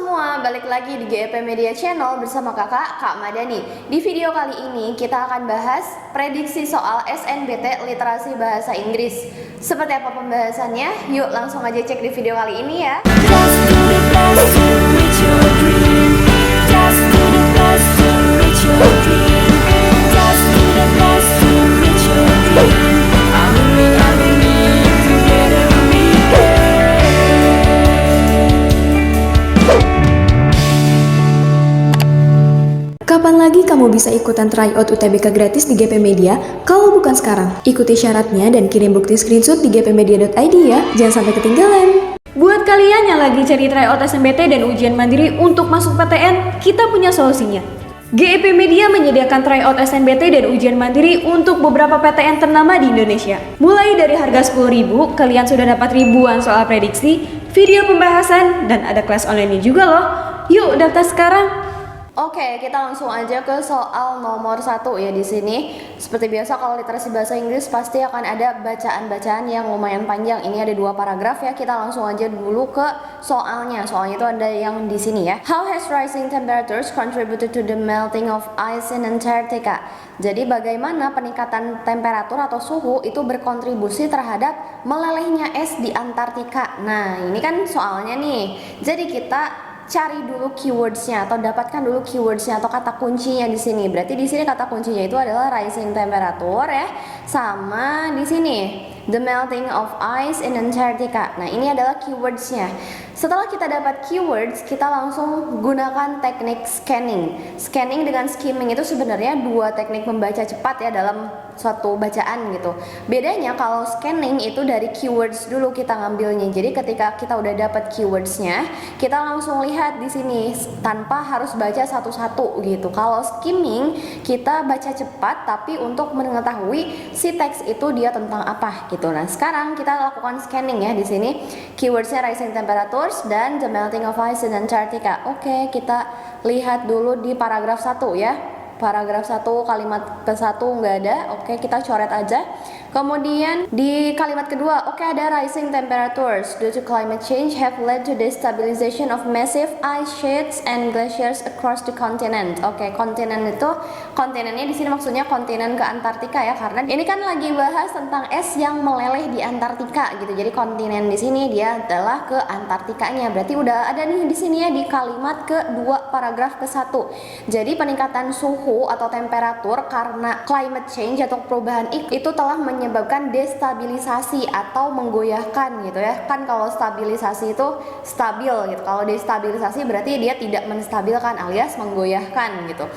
semua, balik lagi di GEP Media Channel bersama Kak Madani. Di video kali ini kita akan bahas prediksi soal SNBT Literasi Bahasa Inggris. Seperti apa pembahasannya? Yuk langsung aja cek di video kali ini ya. Kapan lagi kamu bisa ikutan tryout UTBK gratis di GP Media? Kalau bukan sekarang, ikuti syaratnya dan kirim bukti screenshot di gpmedia.id ya, jangan sampai ketinggalan. Buat kalian yang lagi cari tryout SNBT dan ujian mandiri untuk masuk PTN, kita punya solusinya. GEP Media menyediakan tryout SNBT dan ujian mandiri untuk beberapa PTN ternama di Indonesia. Mulai dari harga 10.000, kalian sudah dapat ribuan soal prediksi, video pembahasan, dan ada kelas online juga loh. Yuk daftar sekarang. Oke, kita langsung aja ke soal nomor 1 ya di sini. Seperti biasa kalau literasi bahasa Inggris pasti akan ada bacaan-bacaan yang lumayan panjang. Ini ada 2 paragraf ya. Kita langsung aja dulu ke soalnya. Soalnya itu ada yang di sini ya. How has rising temperatures contributed to the melting of ice in Antarctica? Jadi bagaimana peningkatan temperatur atau suhu itu berkontribusi terhadap melelehnya es di Antartika. Nah, ini kan soalnya nih. Jadi kita cari dulu keywordsnya atau dapatkan dulu keywordsnya atau kata kuncinya di sini. Berarti di sini kata kuncinya itu adalah rising temperature ya, sama di sini the melting of ice in Antarctica. Nah ini adalah keywordsnya. Setelah kita dapat keywords, kita langsung gunakan teknik scanning. Scanning dengan skimming itu sebenarnya 2 teknik membaca cepat ya dalam suatu bacaan gitu. Bedanya kalau scanning itu dari keywords dulu kita ngambilnya. Jadi ketika kita udah dapat keywordsnya, kita langsung lihat di sini tanpa harus baca satu-satu gitu. Kalau skimming kita baca cepat tapi untuk mengetahui si teks itu dia tentang apa gitu. Nah sekarang kita lakukan scanning ya di sini. Keywordsnya rising temperatures dan the melting of ice in Antarctica. Oke, kita lihat dulu di paragraf 1 ya. Paragraf 1 kalimat ke-1 nggak ada. Oke, kita coret aja. Kemudian di kalimat kedua, oke ada rising temperatures due to climate change have led to destabilization of massive ice sheets and glaciers across the continent. Oke, kontinen itu kontinennya di sini maksudnya kontinen ke Antartika ya, karena ini kan lagi bahas tentang es yang meleleh di Antartika gitu. Jadi kontinen di sini dia adalah ke Antartikanya. Berarti udah ada nih di sini ya di kalimat kedua paragraf ke-1. Jadi peningkatan suhu atau temperatur karena climate change atau perubahan itu telah menyebabkan destabilisasi atau menggoyahkan gitu ya. Kan kalau stabilisasi itu stabil gitu. Kalau destabilisasi berarti dia tidak menstabilkan alias menggoyahkan gitu.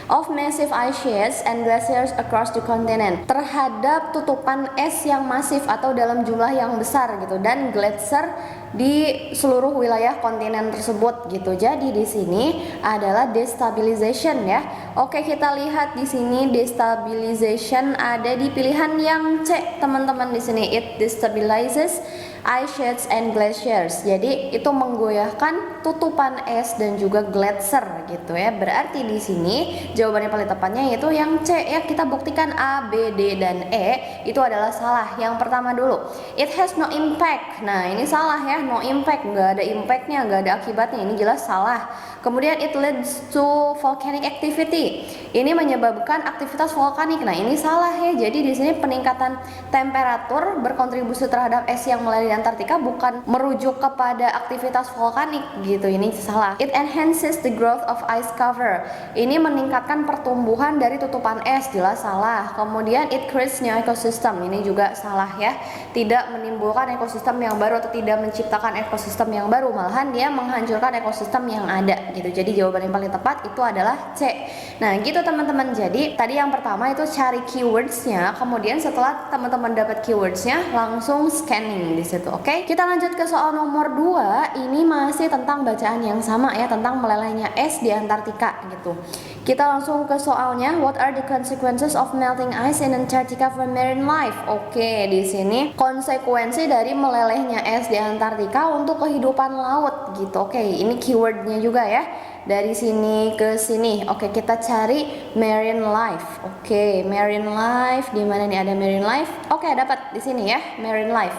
Of massive ice sheets and glaciers across the continent. Terhadap tutupan es yang masif atau dalam jumlah yang besar gitu, dan glacier di seluruh wilayah kontinen tersebut gitu. Jadi di sini adalah destabilization ya. Oke, kita lihat di sini destabilization ada di pilihan yang C, teman-teman di sini. It destabilizes ice sheets and glaciers. Jadi itu menggoyahkan tutupan es dan juga glacier gitu ya. Berarti di sini jawabannya paling tepatnya yaitu yang C ya. Kita buktikan A, B, D dan E itu adalah salah. Yang pertama dulu, it has no impact. Nah ini salah ya, no impact, nggak ada impactnya, nggak ada akibatnya. Ini jelas salah. Kemudian it leads to volcanic activity. Ini menyebabkan aktivitas vulkanik. Nah ini salah ya. Jadi di sini peningkatan temperatur berkontribusi terhadap es yang meleleh di Antartika bukan merujuk kepada aktivitas vulkanik gitu. Ini salah. It enhances the growth of ice cover. Ini meningkatkan pertumbuhan dari tutupan es, jelas salah. Kemudian it creates new ecosystem. Ini juga salah ya. Tidak menimbulkan ekosistem yang baru atau tidak menciptakan ekosistem yang baru, malahan dia menghancurkan ekosistem yang ada gitu. Jadi jawaban yang paling tepat itu adalah C. Nah gitu teman-teman. Jadi tadi yang pertama itu cari keywordsnya, kemudian setelah teman-teman dapat keywordsnya langsung scanning di situ. Oke, kita lanjut ke soal nomor 2. Ini masih tentang bacaan yang sama ya, tentang melelehnya es di Antartika gitu. Kita langsung ke soalnya. What are the consequences of melting ice in Antarctica for marine life? Oke, di sini konsekuensi dari melelehnya es di Antartika untuk kehidupan laut gitu. Oke, ini keywordnya juga ya. Dari sini ke sini. Oke, kita cari marine life. Oke, marine life di mana nih ada marine life? Oke, dapat di sini ya, marine life.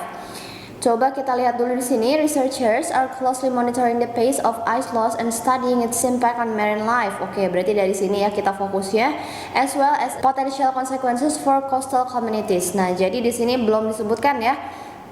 Coba kita lihat dulu di sini, researchers are closely monitoring the pace of ice loss and studying its impact on marine life. Oke, berarti dari sini ya kita fokusnya, as well as potential consequences for coastal communities. Nah, jadi di sini belum disebutkan ya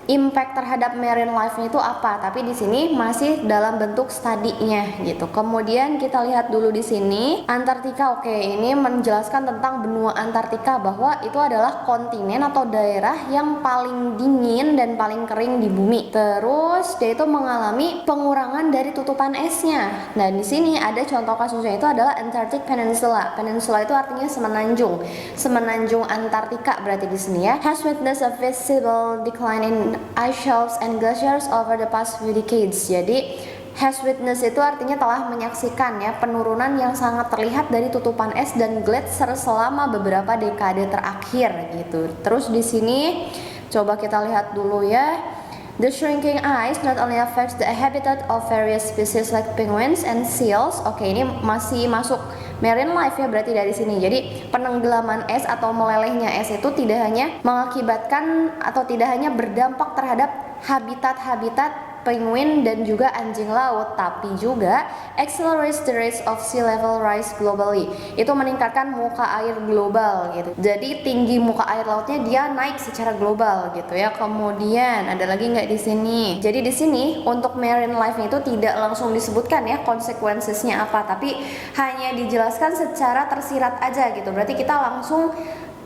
impact terhadap marine life-nya itu apa, tapi di sini masih dalam bentuk studinya gitu. Kemudian kita lihat dulu di sini Antartika. Oke, ini menjelaskan tentang benua Antartika bahwa itu adalah kontinen atau daerah yang paling dingin dan paling kering di bumi. Terus dia itu mengalami pengurangan dari tutupan esnya. Nah, di sini ada contoh kasusnya itu adalah Antarctic Peninsula. Peninsula itu artinya semenanjung. Semenanjung Antartika berarti di sini ya. Has witnessed a visible decline in ice shelves and glaciers over the past few decades. Jadi has witnessed itu artinya telah menyaksikan ya penurunan yang sangat terlihat dari tutupan es dan glacier selama beberapa dekade terakhir gitu. Terus di sini coba kita lihat dulu ya. The shrinking ice not only affects the habitat of various species like penguins and seals. Oke, ini masih masuk marine life ya berarti dari sini. Jadi penenggelaman es atau melelehnya es itu tidak hanya mengakibatkan atau tidak hanya berdampak terhadap habitat-habitat penguin dan juga anjing laut, tapi juga accelerates the rate of sea level rise globally. Itu meningkatkan muka air global gitu. Jadi tinggi muka air lautnya dia naik secara global gitu ya. Kemudian ada lagi nggak di sini? Jadi di sini untuk marine life itu tidak langsung disebutkan ya konsekuensinya apa, tapi hanya dijelaskan secara tersirat aja gitu. Berarti kita langsung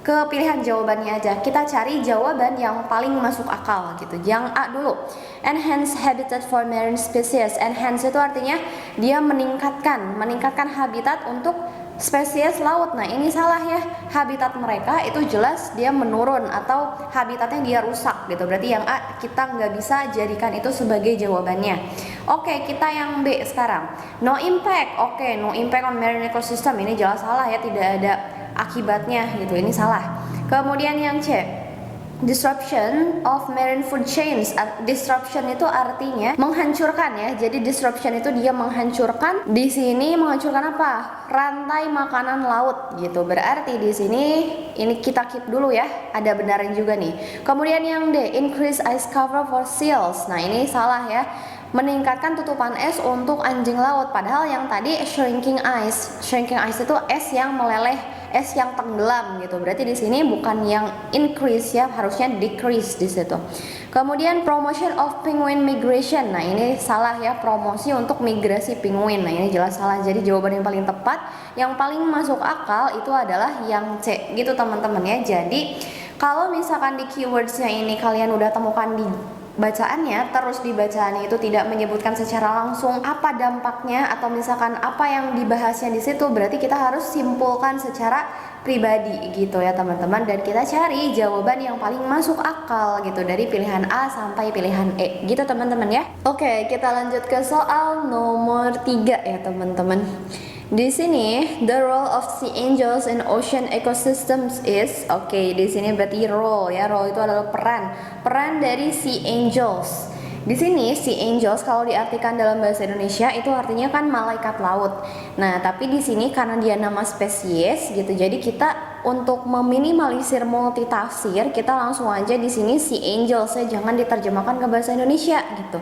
ke pilihan jawabannya aja. Kita cari jawaban yang paling masuk akal gitu. Yang A dulu. Enhance habitat for marine species. Enhance itu artinya dia meningkatkan habitat untuk spesies laut. Nah, ini salah ya. Habitat mereka itu jelas dia menurun atau habitatnya dia rusak gitu. Berarti yang A kita nggak bisa jadikan itu sebagai jawabannya. Oke, kita yang B sekarang. No impact. Oke, no impact on marine ecosystem. Ini jelas salah ya, tidak ada akibatnya gitu, ini salah. Kemudian yang C, disruption of marine food chains. Disruption itu artinya menghancurkan ya. Jadi disruption itu dia menghancurkan. Di sini menghancurkan apa? Rantai makanan laut gitu. Berarti di sini ini kita keep dulu ya. Ada benarnya juga nih. Kemudian yang D, increase ice cover for seals. Nah, ini salah ya. Meningkatkan tutupan es untuk anjing laut. Padahal yang tadi shrinking ice. Shrinking ice itu es yang meleleh, es yang tenggelam gitu. Berarti di sini bukan yang increase ya, harusnya decrease di situ. Kemudian promotion of penguin migration. Nah, ini salah ya, promosi untuk migrasi penguin. Nah, ini jelas salah. Jadi jawaban yang paling tepat, yang paling masuk akal itu adalah yang C gitu teman-teman ya. Jadi kalau misalkan di keywordsnya ini kalian udah temukan di bacaannya, terus di bacaannya itu tidak menyebutkan secara langsung apa dampaknya atau misalkan apa yang dibahasnya di situ, berarti kita harus simpulkan secara pribadi gitu ya teman-teman, dan kita cari jawaban yang paling masuk akal gitu dari pilihan A sampai pilihan E gitu teman-teman ya. Oke, kita lanjut ke soal nomor 3 ya teman-teman. Di sini the role of sea angels in ocean ecosystems is, oke, di sini berarti role ya. Role itu adalah peran dari sea angels. Di sini sea angels kalau diartikan dalam bahasa Indonesia itu artinya kan malaikat laut. Nah, tapi di sini karena dia nama spesies gitu, jadi kita untuk meminimalisir multitafsir, kita langsung aja di sini sea angels ya, jangan diterjemahkan ke bahasa Indonesia gitu.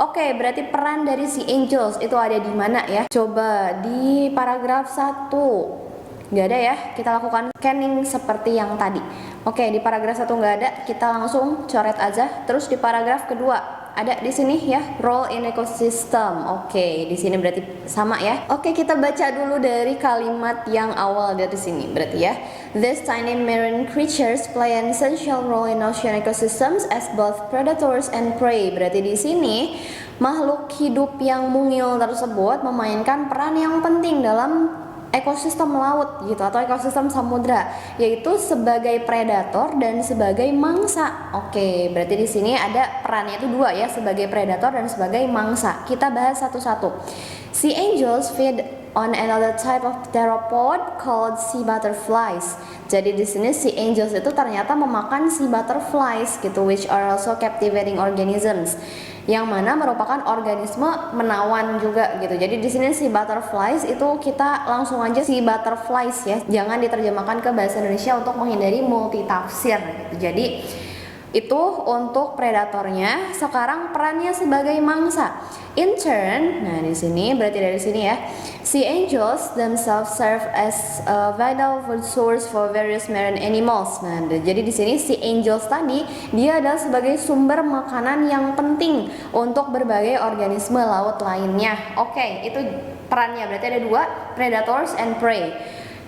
Oke, berarti peran dari sea angels itu ada di mana ya? Coba di paragraf 1. Nggak ada ya, kita lakukan scanning seperti yang tadi. Oke, di paragraf 1 nggak ada, kita langsung coret aja. Terus di paragraf kedua ada di sini ya, role in ecosystem. Oke, di sini berarti sama ya. Oke, kita baca dulu dari kalimat yang awal dari sini berarti ya. These tiny marine creatures play an essential role in ocean ecosystems as both predators and prey. Berarti di sini makhluk hidup yang mungil tersebut memainkan peran yang penting dalam ekosistem laut gitu atau ekosistem samudra, yaitu sebagai predator dan sebagai mangsa. Oke, berarti di sini ada perannya itu dua ya, sebagai predator dan sebagai mangsa. Kita bahas satu-satu. Sea angels feed on another type of theropod called sea butterflies. Jadi di sini sea angels itu ternyata memakan sea butterflies gitu, which are also captivating organisms, yang mana merupakan organisme menawan juga gitu. Jadi di sini sea butterflies itu kita langsung aja sea butterflies ya, jangan diterjemahkan ke bahasa Indonesia untuk menghindari multitafsir gitu. Jadi Itu untuk predatornya. Sekarang perannya sebagai mangsa. In turn, nah di sini berarti dari sini ya. Sea angels themselves serve as a vital food source for various marine animals. Nah, jadi di sini sea angels tadi dia adalah sebagai sumber makanan yang penting untuk berbagai organisme laut lainnya. Oke, itu perannya berarti ada dua, predators and prey.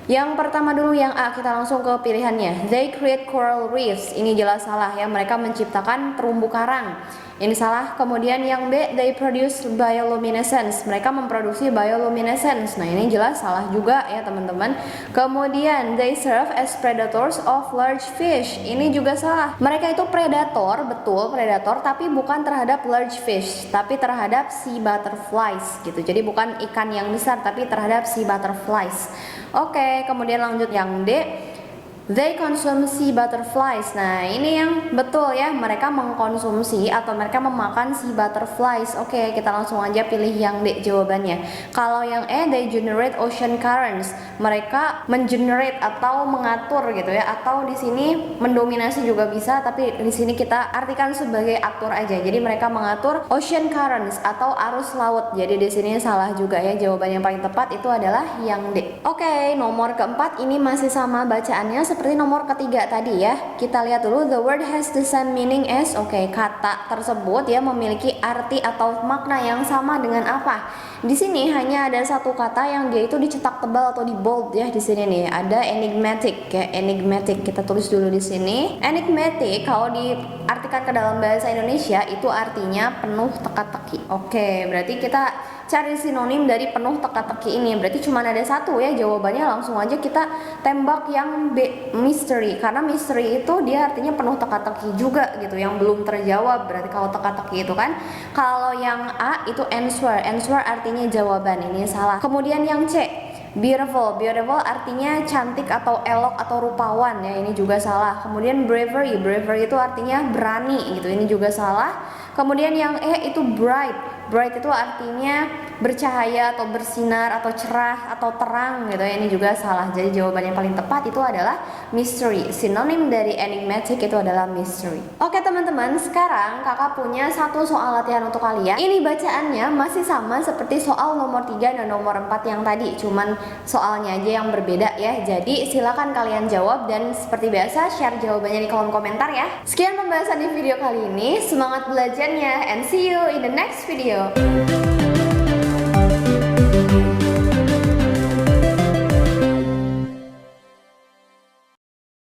Yang pertama dulu yang A, kita langsung ke pilihannya. They create coral reefs. Ini jelas salah ya, mereka menciptakan terumbu karang. Ini salah. Kemudian yang B, they produce bioluminescence. Mereka memproduksi bioluminescence. Nah, ini jelas salah juga ya, teman-teman. Kemudian they serve as predators of large fish. Ini juga salah. Mereka itu predator, betul predator, tapi bukan terhadap large fish, tapi terhadap sea butterflies gitu. Jadi bukan ikan yang besar, tapi terhadap sea butterflies. Oke, kemudian lanjut yang D. They consume sea butterflies. Nah, ini yang betul ya, mereka mengkonsumsi atau mereka memakan sea butterflies. Oke, kita langsung aja pilih yang D jawabannya. Kalau yang E, they generate ocean currents. Mereka mengenerate atau mengatur gitu ya, atau di sini mendominasi juga bisa, tapi di sini kita artikan sebagai atur aja. Jadi mereka mengatur ocean currents atau arus laut. Jadi di sini salah juga ya, jawaban yang paling tepat itu adalah yang D. Oke, nomor keempat ini masih sama bacaannya seperti nomor ketiga tadi ya. Kita lihat dulu, the word has the same meaning as. Oke, kata tersebut ya memiliki arti atau makna yang sama dengan apa? Di sini hanya ada satu kata yang dia itu dicetak tebal atau di bold ya. Di sini nih ada enigmatic ya, enigmatic. Kita tulis dulu di sini. Enigmatic kalau diartikan ke dalam bahasa Indonesia itu artinya penuh teka-teki. Oke, berarti kita cari sinonim dari penuh teka-teki ini. Berarti cuma ada satu ya jawabannya, langsung aja kita tembak yang B, mystery. Karena mystery itu dia artinya penuh teka-teki juga gitu, yang belum terjawab. Berarti kalau teka-teki itu kan. Kalau yang A itu answer. Answer artinya jawaban, ini salah. Kemudian yang C, beautiful. Beautiful artinya cantik atau elok atau rupawan ya, ini juga salah. Kemudian bravery. Bravery itu artinya berani gitu, ini juga salah. Kemudian yang E itu bright. Bright itu artinya bercahaya atau bersinar atau cerah atau terang gitu ya, ini juga salah. Jadi jawaban yang paling tepat itu adalah mystery. Sinonim dari enigmatic itu adalah mystery. Oke teman-teman, sekarang kakak punya satu soal latihan untuk kalian. Ini bacaannya masih sama seperti soal nomor 3 dan nomor 4 yang tadi, cuman soalnya aja yang berbeda ya. Jadi silakan kalian jawab dan seperti biasa share jawabannya di kolom komentar ya. Sekian pembahasan di video kali ini, semangat belajarnya and see you in the next video.